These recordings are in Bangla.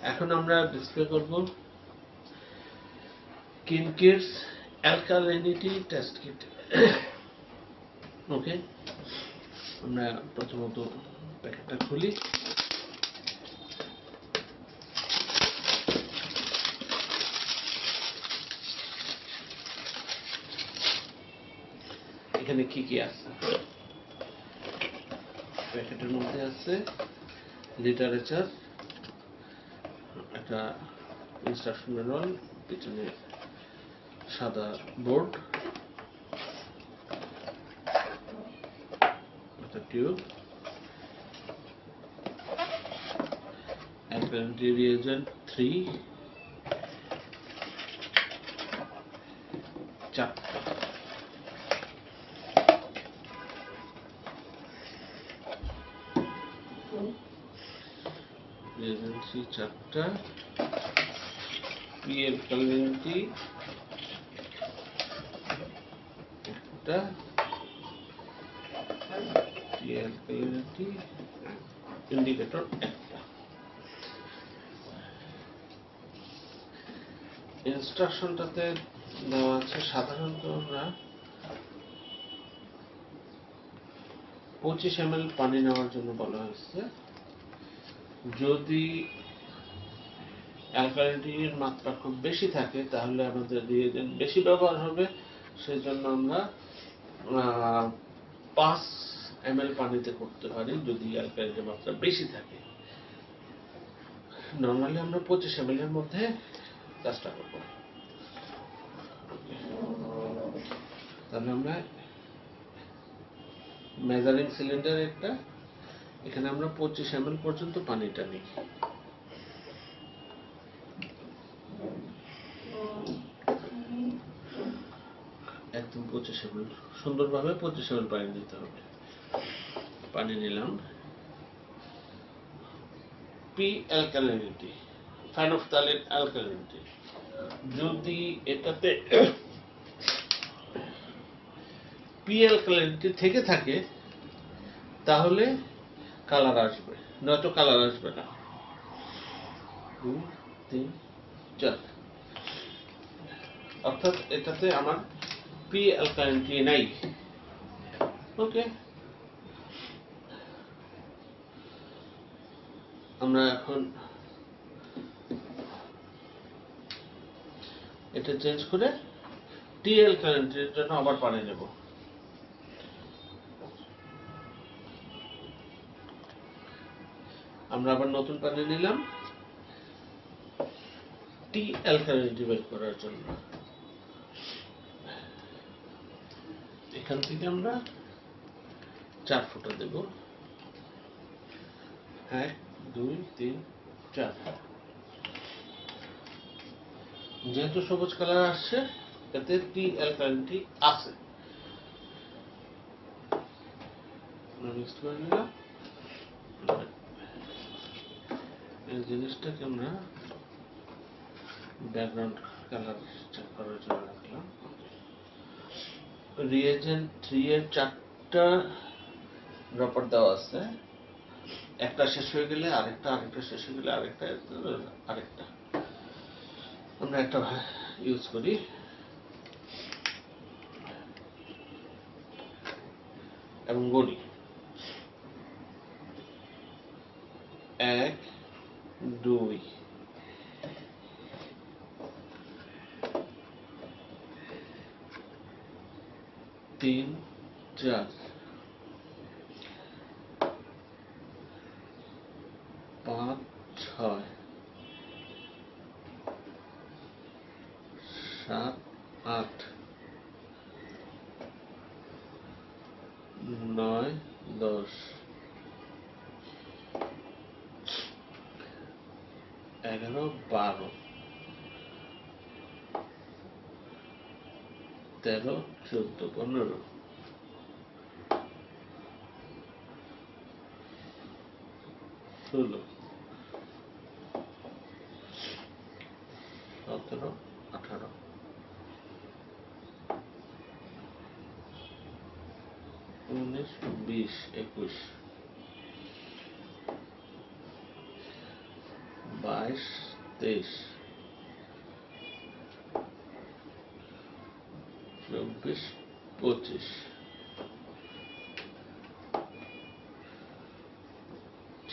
এখন আমরা ডিসপ্লে করব কিনকিডস অ্যালকালিনিটি টেস্ট কিট। ওকে, আমরা প্রথমত প্যাকেটটা খুলি। এখানে কি কি আছে? প্যাকেটের মধ্যে আছে লিটারেচার, একটা ইনস্ট্রাকশন ম্যানুয়াল, পিছনে সাদা বোর্ড, একটা টিউব, অ্যালকালিনিটি রিয়েজেন্ট 3, চারটা চারটা পি অ্যালকালিনিটি একটা, পি অ্যালকালিনিটি ইন্ডিকেটর একটা। ইনস্ট্রাকশনটাতে দেওয়া আছে সাধারণত আমরা 25 ml পানি নেওয়ার জন্য বলা হয়েছে। যদি অ্যালকালিনিটির মাত্রা খুব বেশি থাকে তাহলে আমাদের রিয়েজেন্ট বেশি ব্যবহার হবে, সেজন্য আমরা 5 ml পানিতে করতে পারি যদি অ্যালকালিনিটির মাত্রা বেশি থাকে। নর্মালি আমরা 25 ml এর মধ্যে কাজটা করব। তাহলে আমরা মেজারিং সিলিন্ডার একটা, এখানে আমরা 25 ml পর্যন্ত পানিটা নিই। একদম 25 ml, সুন্দরভাবে 25 ml পানি দিতে হবে। পানি নিলাম। পি অ্যালকালিনিটি, ফেনফথ্যালিন অ্যালকালিনিটি, যদি এটাতে পি অ্যালকালিনিটি থেকে থাকে তাহলে কালার আসবে, নয়তো কালার আসবে না। 2, 3, 4, অর্থাৎ এটাতে আমার পি অ্যালকালিনিটি নাই। ওকে, আমরা এখন এটা চেঞ্জ করে টি অ্যালকালিনিটির জন্য আবার পানি নেব। আমরা আবার নতুন পানি নিলাম টি অ্যালকালিনিটি বের করার জন্য। এখান থেকে আমরা 4 ফোঁটা দেব। 1, 2, 3, 4। যেহেতু সবুজ কালার আসছে এতে টি অ্যালকালিনিটি আছে। মিক্স করে নিলাম। এই জিনিসটাকে আমরা ব্যাকগ্রাউন্ড কালার চেক করার জন্য রাখলাম। রিয়েজেন্ট 3 এর 4টা ড্রপার দেওয়া আছে, একটা শেষ হয়ে গেলে আরেকটা, আরেকটা শেষ হয়ে গেলে আরেকটা, আরেকটা। আমরা একটা ইউজ করি। এবং গণি 1, 2, 3, 4, 5, 6, 7, 8, 9, 10, 11, 12, 13, 14, 15, 16, 17, 18, 19, 20, 21, 22, 23, 24, 25,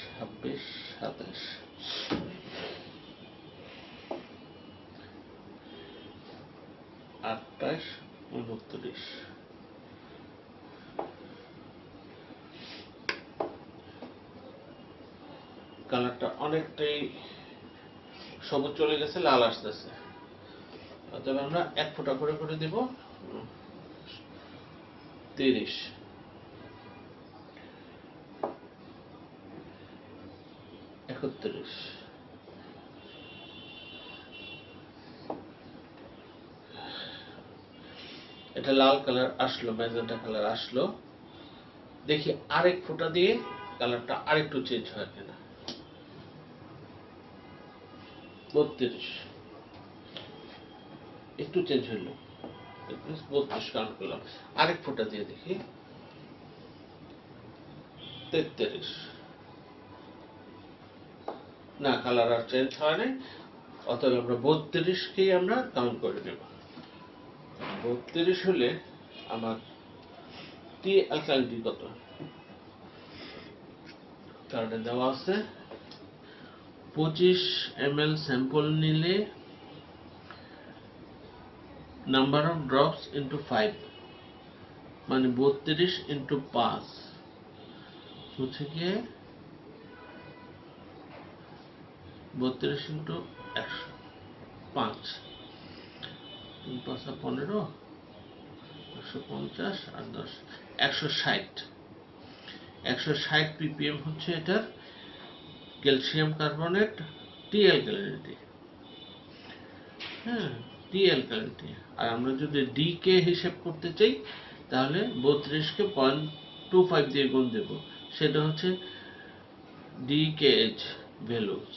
26, 27, 28, 29। কালারটা অনেকটাই সবুজ চলে গেছে, লাল আসতেছে। তবে আমরা এক ফোঁটা করে করে দিব। 30, 31, এটা লাল কালার আসলো, ম্যাজেন্টা কালার আসলো। দেখি আরেক ফোঁটা দিয়ে কালারটা আরেকটু চেঞ্জ হয় কিনা। 32, একটু চেঞ্জ হইলো, 32 কাউন্ট করলাম। আরেক ফোঁটা দিয়ে দেখি। 33, না, কালার আর চেঞ্জ হয় নাই। অতএব আমরা 32কেই আমরা কাউন্ট করে নেব। 32 হলে আমার টি অ্যালকালিনিটি কত? কার্ডে দেওয়া আছে 25 ml স্যাম্পল নিলে নাম্বার অফ ড্রপস ইন্টু 5, মানে 32 ইন্টু 5 হচ্ছে গিয়ে 32 ইন্টু 105, 5 15, 150 আর 10, 160। 160 ppm হচ্ছে এটার ক্যালসিয়াম কার্বনেট টি অ্যালকালিনিটি। হ্যাঁ, টি অ্যালকালিনিটি। আর আমরা যদি ডি কে হিসাব করতে চাই তাহলে 32কে 0.25 দিয়ে গুণ দেব, সেটা হচ্ছে DKH ভ্যালুস।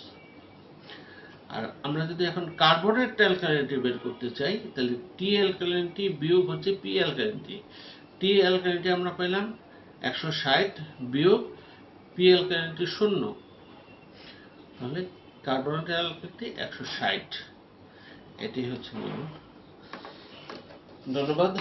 আর আমরা যদি এখন কার্বনেট অ্যালকালিনিটি বের করতে চাই তাহলে টি অ্যালকালিনিটি বিয়োগ হচ্ছে পি অ্যালকালিনিটি। টি অ্যালকালিনিটি আমরা পেলাম 160 বিয়োগ পি অ্যালকালিনিটি 0, তাহলে কার্বনেট অ্যালকালিনিটি 160। এটি হচ্ছে নিয়ম। ধন্যবাদ।